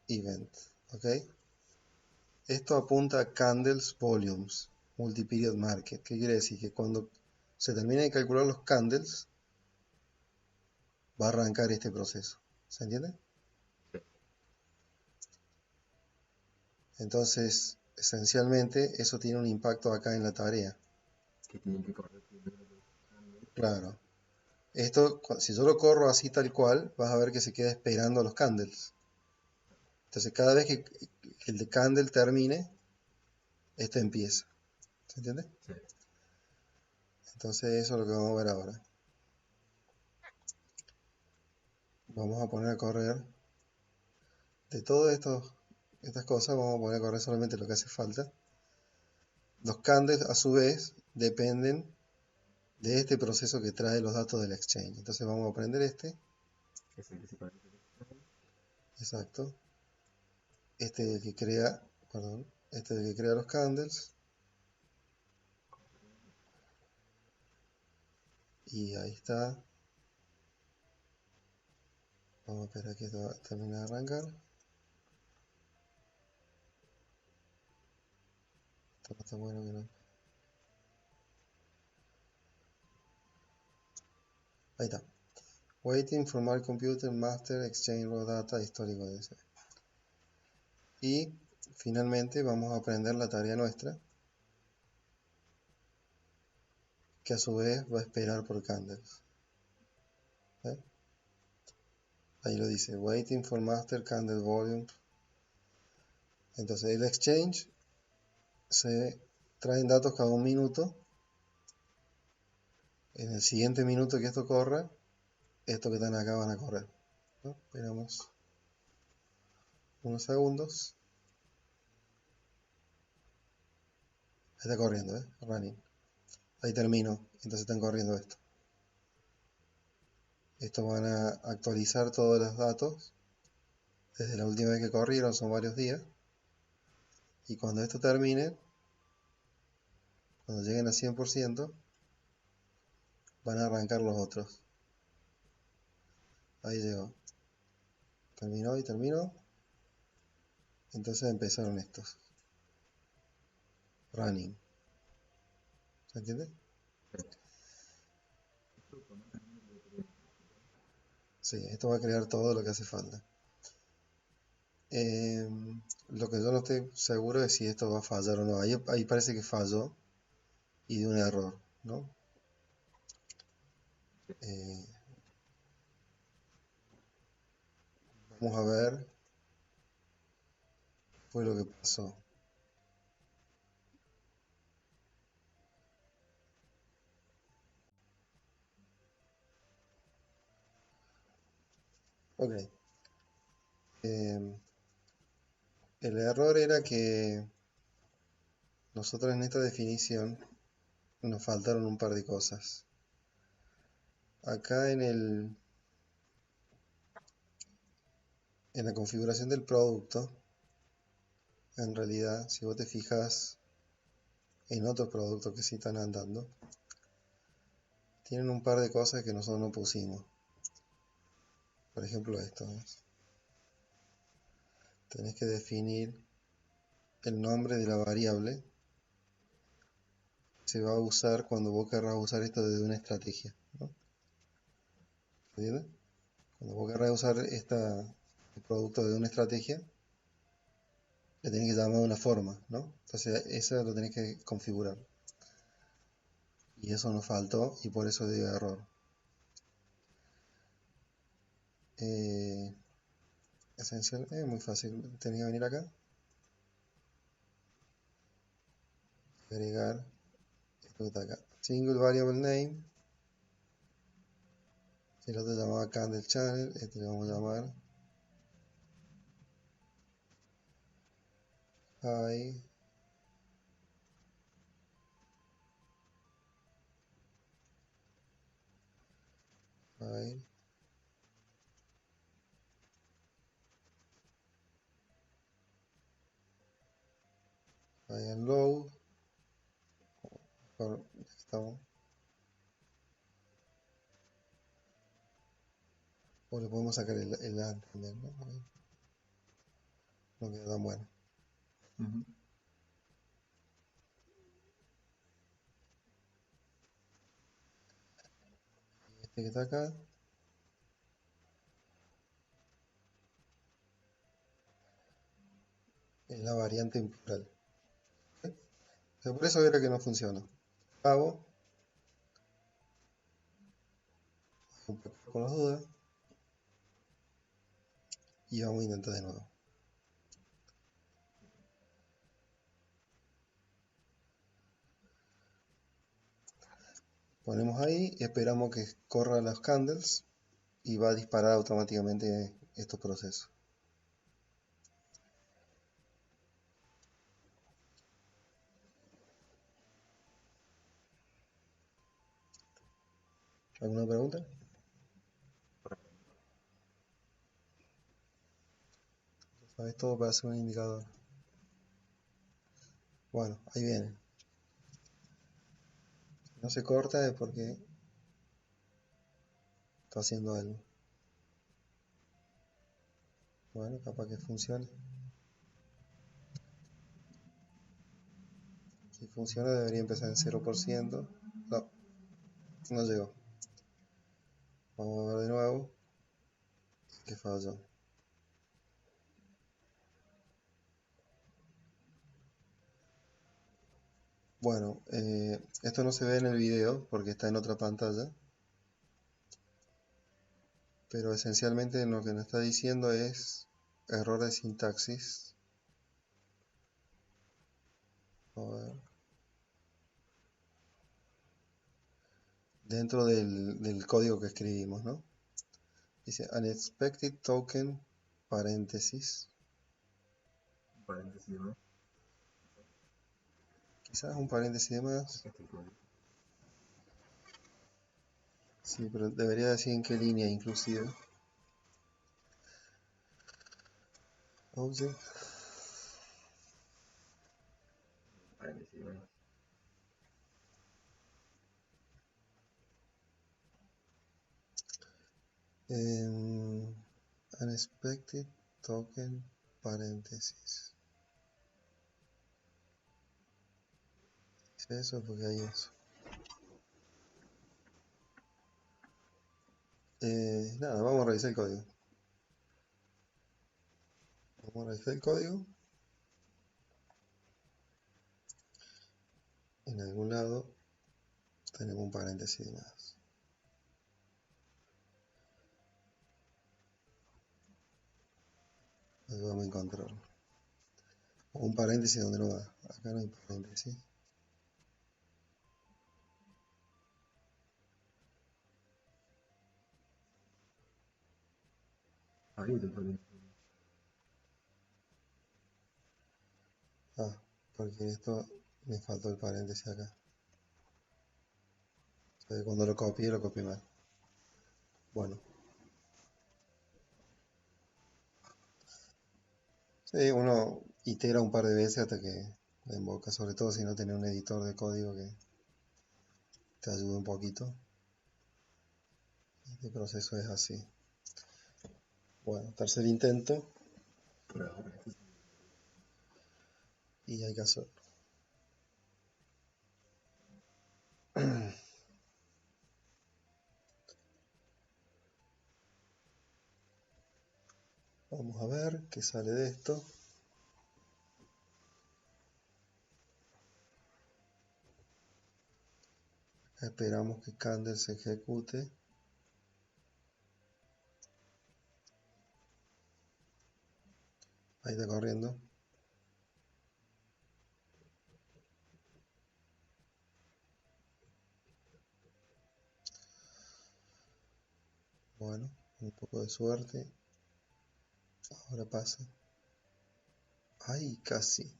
Speaker 1: Event. ¿Ok? Esto apunta a Candles Volumes, Multiperiod Market. ¿Qué quiere decir? Que cuando se termine de calcular los candles, va a arrancar este proceso. ¿Se entiende?
Speaker 2: Sí.
Speaker 1: Entonces, esencialmente, eso tiene un impacto acá en la tarea.
Speaker 2: Que tienen que correr primero los candles.
Speaker 1: Claro. Esto, si yo lo corro así tal cual, vas a ver que se queda esperando los candles. Entonces, cada vez que el de candle termine, esto empieza. ¿Se entiende?
Speaker 2: Sí.
Speaker 1: Entonces, eso es lo que vamos a ver ahora. Vamos a poner a correr de todas estas cosas, vamos a poner a correr solamente lo que hace falta. Los candles, a su vez, dependen de este proceso que trae los datos del exchange. Entonces vamos a prender este.
Speaker 2: Es el que se parece al extraño.
Speaker 1: Exacto. Este es el que crea, perdón, este es el que crea los candles. Y ahí está. Vamos a esperar que esto termine de arrancar. Esto no está bueno que no. Ahí está. Waiting for my computer, master, exchange raw data, histórico de ese. Y finalmente vamos a aprender la tarea nuestra, que a su vez va a esperar por candles. ¿Eh? Ahí lo dice, waiting for master candle volume. Entonces el exchange se traen datos cada un minuto. En el siguiente minuto que esto corra, estos que están acá van a correr, ¿no? Esperamos unos segundos. Ahí está corriendo, running. Ahí termino, entonces están corriendo esto. Estos van a actualizar todos los datos. Desde la última vez que corrieron son varios días. Y cuando esto termine, cuando lleguen a 100%, van a arrancar los otros. Ahí llegó. Terminó y terminó. Entonces empezaron estos. Running. ¿Se entiende?
Speaker 2: Sí. Esto con una línea de tres.
Speaker 1: Sí, esto va a crear todo lo que hace falta. Lo que yo no estoy seguro es si esto va a fallar o no. Ahí parece que falló y de un error, ¿no? Eh, Vamos a ver qué fue lo que pasó. Ok. El error era que nosotros en esta definición nos faltaron un par de cosas. Acá en la configuración del producto, en realidad, si vos te fijas en otros productos que sí están andando, tienen un par de cosas que nosotros no pusimos. Por ejemplo esto, ¿ves? Tenés que definir el nombre de la variable se va a usar cuando vos querrás usar esto desde una estrategia, ¿no? ¿Entiendes? Cuando vos querrás usar el producto de una estrategia, le tenés que llamar de una forma, ¿no? Entonces, eso lo tenés que configurar. Y eso nos faltó y por eso dio error. Esencial, muy fácil. Tenía que venir acá, agregar esto que está acá. Single variable name. El otro se llamaba candle channel. Este le vamos a llamar high. High. High and low. Por, estamos. O le podemos sacar el and también, ¿no? No queda tan bueno.
Speaker 2: Ujú.
Speaker 1: Este que está acá. Es la variante en plural. ¿Ok? O sea, por eso era que no funciona. Hago un poco con las dudas y vamos a intentar de nuevo. Ponemos ahí y esperamos que corra las candles y va a disparar automáticamente estos procesos. ¿Alguna pregunta? ¿Sabes todo para hacer un indicador? Bueno, ahí viene. Si no se corta es porque está haciendo algo. Bueno, capaz que funcione. Si funciona debería empezar en 0%. No, no llegó. Vamos a ver de nuevo. Que falló. Bueno, esto no se ve en el video porque está en otra pantalla. Pero esencialmente lo que nos está diciendo es error de sintaxis. A ver. Dentro del código que escribimos, ¿no? Dice unexpected token paréntesis.
Speaker 2: Paréntesis, ¿no?
Speaker 1: Quizás un paréntesis de más.
Speaker 2: Acá está el código.
Speaker 1: Sí, pero debería decir en qué línea inclusive. Object.
Speaker 2: Paréntesis, ¿no?
Speaker 1: Unexpected token paréntesis. Dice eso porque hay eso. Nada, vamos a revisar el código. Vamos a revisar el código. En algún lado tenemos un paréntesis de más. Ahí vamos a encontrarlo. O un paréntesis donde no va. Acá no hay paréntesis.
Speaker 2: Ahí está el paréntesis.
Speaker 1: Ah, porque en esto me faltó el paréntesis acá. O sea, cuando lo copié mal. Bueno. Sí, uno itera un par de veces hasta que le invoca, sobre todo si no tiene un editor de código que te ayude un poquito. Este proceso es así. Bueno, tercer intento
Speaker 2: Por ahora, este es
Speaker 1: y hay que hacerlo. Vamos a ver qué sale de esto. Esperamos que Candle se ejecute. Ahí está corriendo. Bueno, un poco de suerte. Ahora pasa. Ay, casi.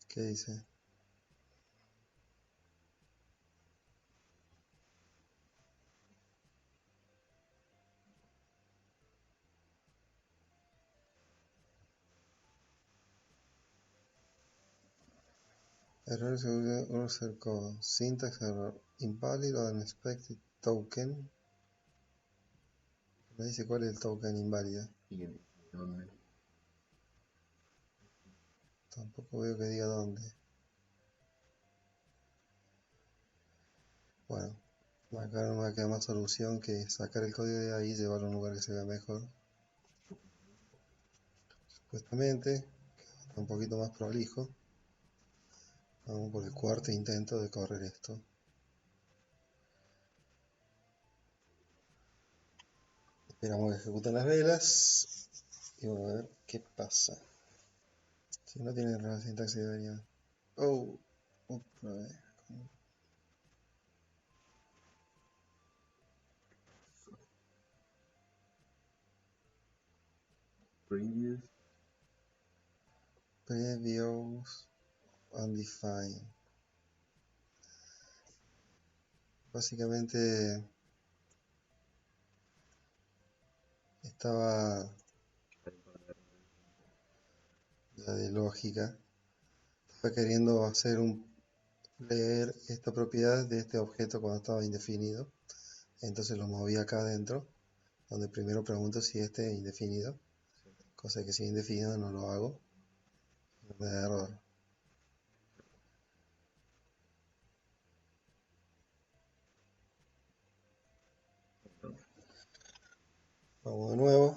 Speaker 1: ¿Qué dice? Error user code. Syntax error. Invalid or unexpected token. Me dice cuál es el token inválido.
Speaker 2: ¿Y dónde?
Speaker 1: Tampoco veo que diga dónde. Bueno, acá no me queda más solución que sacar el código de ahí y llevarlo a un lugar que se vea mejor. Supuestamente, queda un poquito más prolijo. Vamos por el cuarto intento de correr esto. Esperamos que ejecuten las velas y vamos a ver qué pasa. Si no tiene error de sintaxis debería... Oh, otra vez. Previous undefined. Básicamente estaba la de lógica. Estaba queriendo leer esta propiedad de este objeto cuando estaba indefinido. Entonces lo moví acá adentro, donde primero pregunto si este es indefinido. Cosa que si es indefinido no lo hago. Me da error. Vamos de nuevo.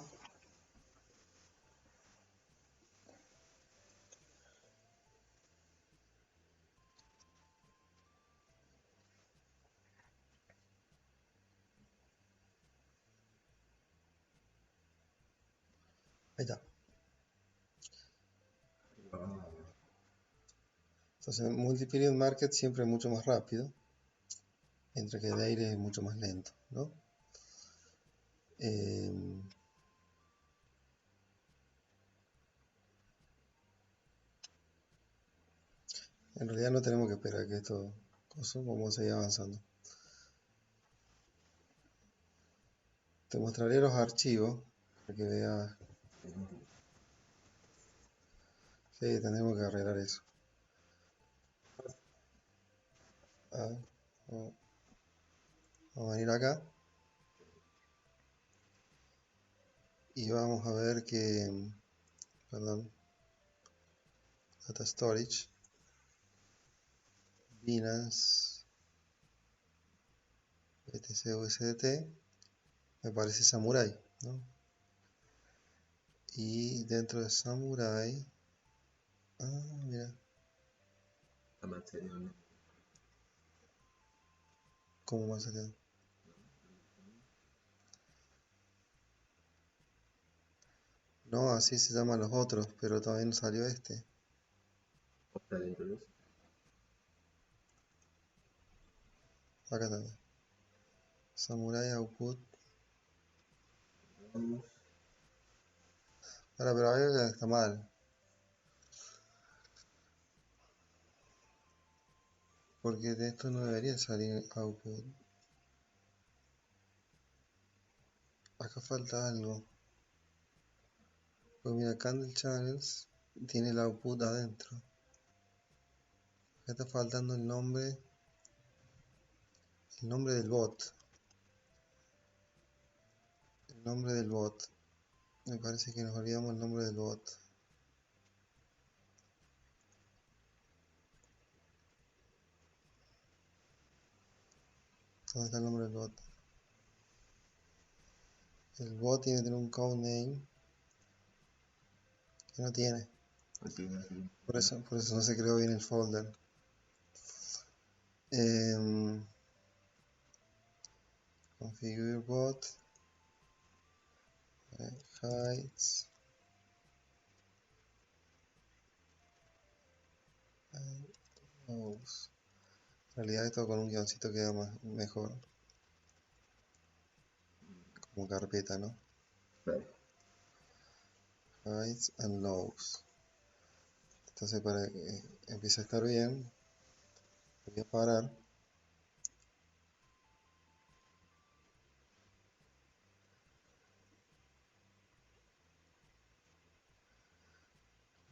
Speaker 1: Ahí está. Entonces, Multi-Period Market siempre es mucho más rápido, mientras que Daily es mucho más lento, ¿no? En realidad no tenemos que esperar que esto vamos a seguir avanzando. Te mostraré los archivos para que veas. Sí, tendremos que arreglar eso. Vamos a venir acá y vamos a ver que, perdón, Data Storage, Binance, BTC USDT, me parece Samurai, ¿no? Y dentro de Samurai, mira, ¿cómo más acá? No, así se llaman los otros, pero también salió este.
Speaker 2: ¿Está dentro de eso?
Speaker 1: Acá está. Samurai Output.
Speaker 2: Vamos.
Speaker 1: Ahora, pero algo que está mal. Porque de esto no debería salir output. Acá falta algo. Pues mira, Candle Channels tiene el output adentro. Acá está faltando el nombre del bot. El nombre del bot. Me parece que nos olvidamos el nombre del bot. ¿Dónde está el nombre del bot? El bot tiene que tener un codename que no tiene.
Speaker 2: Así, así.
Speaker 1: Por eso no se creó bien el folder. Configure bot. Heights. Lows. En realidad esto con un guioncito queda mejor. Como carpeta, ¿no?
Speaker 2: Claro.
Speaker 1: Heights and lows. Entonces para que empiece a estar bien, voy a parar.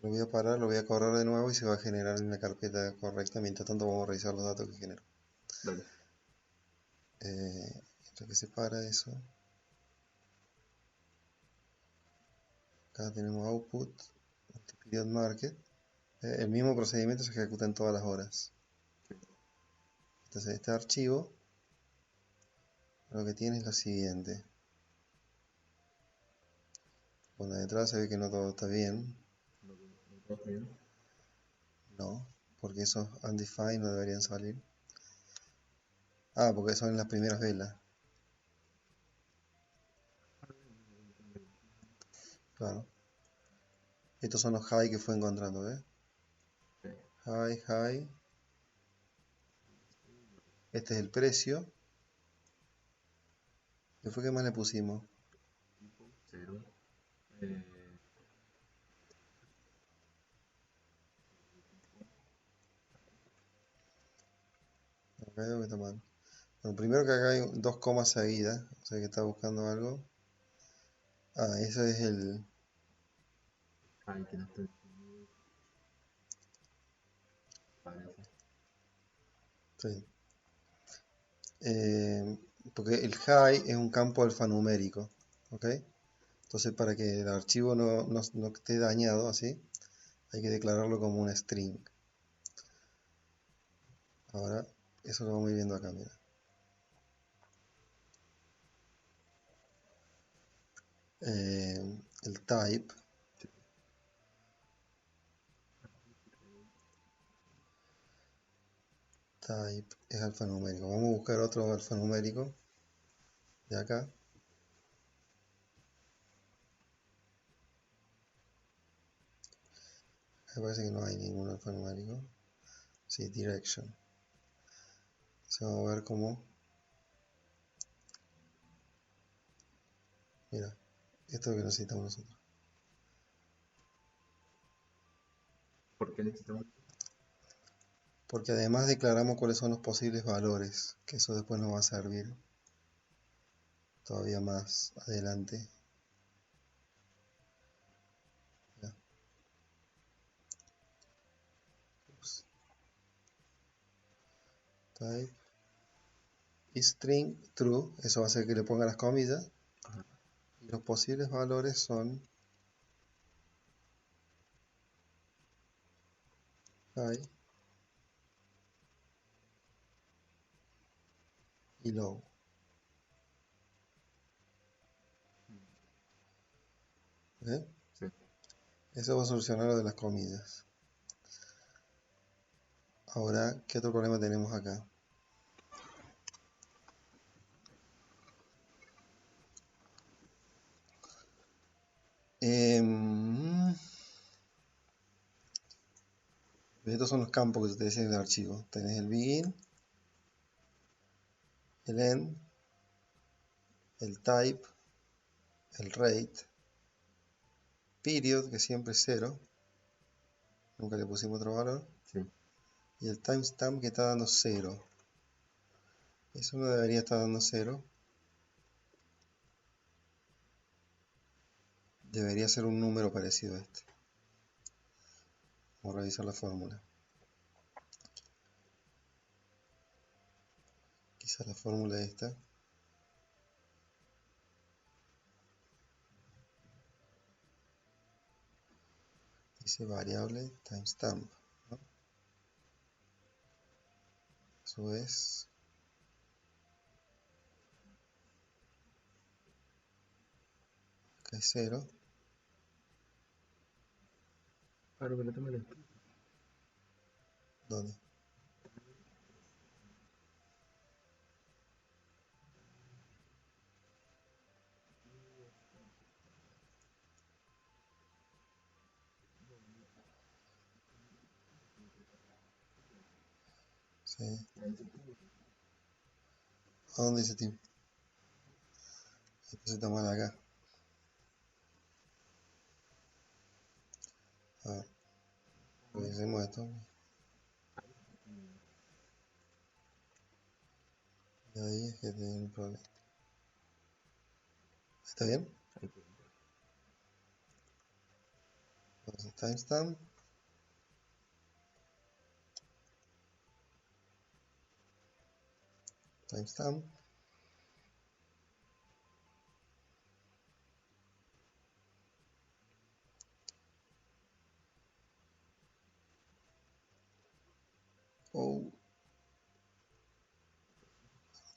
Speaker 1: Lo voy a parar, lo voy a correr de nuevo y se va a generar en la carpeta correcta. Mientras tanto vamos a revisar los datos que generó.
Speaker 2: Dale.
Speaker 1: Mientras que se para eso. Acá tenemos output, period market. El mismo procedimiento se ejecuta en todas las horas. Entonces este archivo lo que tiene es lo siguiente. Cuando de entrada se ve que no todo está bien.
Speaker 2: ¿Todo está bien?
Speaker 1: No, porque esos undefined no deberían salir. Ah, porque son las primeras velas. Claro. Estos son los high que fue encontrando, ¿ves?
Speaker 2: Sí.
Speaker 1: High, high. Este es el precio. ¿Qué fue que más le pusimos?
Speaker 2: Tipo 0.
Speaker 1: Acá veo que está mal. Bueno, primero que acá hay dos comas seguidas, o sea que está buscando algo. Ah, eso es el...
Speaker 2: Ay, que no está definido. Parece.
Speaker 1: Sí. Porque el high es un campo alfanumérico, ¿ok? Entonces para que el archivo no esté dañado así, hay que declararlo como una string. Ahora, eso lo vamos a ir viendo acá, mira. El type es alfanumérico. Vamos a buscar otro alfanumérico de acá. Me parece que no hay ningún alfanumérico. Sí, direction. Entonces vamos a ver cómo. Mira, esto es lo que necesitamos nosotros.
Speaker 2: ¿Por qué necesitamos?
Speaker 1: Porque además declaramos cuáles son los posibles valores, que eso después nos va a servir todavía más adelante. Ya. Ups. Type is string true, eso va a hacer que le ponga las comillas.
Speaker 2: Ajá.
Speaker 1: Y los posibles valores son high y low. ¿Eh?
Speaker 2: Sí.
Speaker 1: Eso va a solucionar lo de las comillas. Ahora, ¿qué otro problema tenemos acá? Estos son los campos que te decía en el archivo. Tenés el begin, el end, el type, el rate, period, que siempre es 0. Nunca le pusimos otro valor.
Speaker 2: Sí.
Speaker 1: Y el timestamp que está dando 0. Eso no debería estar dando 0. Debería ser un número parecido a este. Vamos a revisar la fórmula. Quizás la fórmula es esta. Dice variable timestamp, ¿no? Eso es Acá es 0.
Speaker 2: Claro que no te molesta.
Speaker 1: ¿Dónde? Sí. ¿A dónde dice team? Entonces está mal acá. A ver, revisemos esto. Y ahí es que tiene un problema. ¿Está bien? Entonces, timestamp. Timestamp. Oh,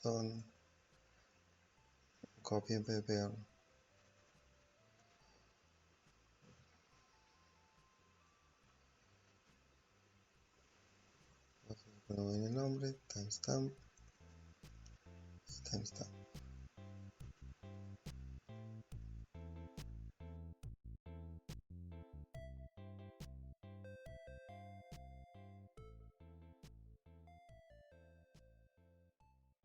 Speaker 1: perdón. Copia en vez de pegarlo. Cuando viene el nombre, timestamp y timestamp.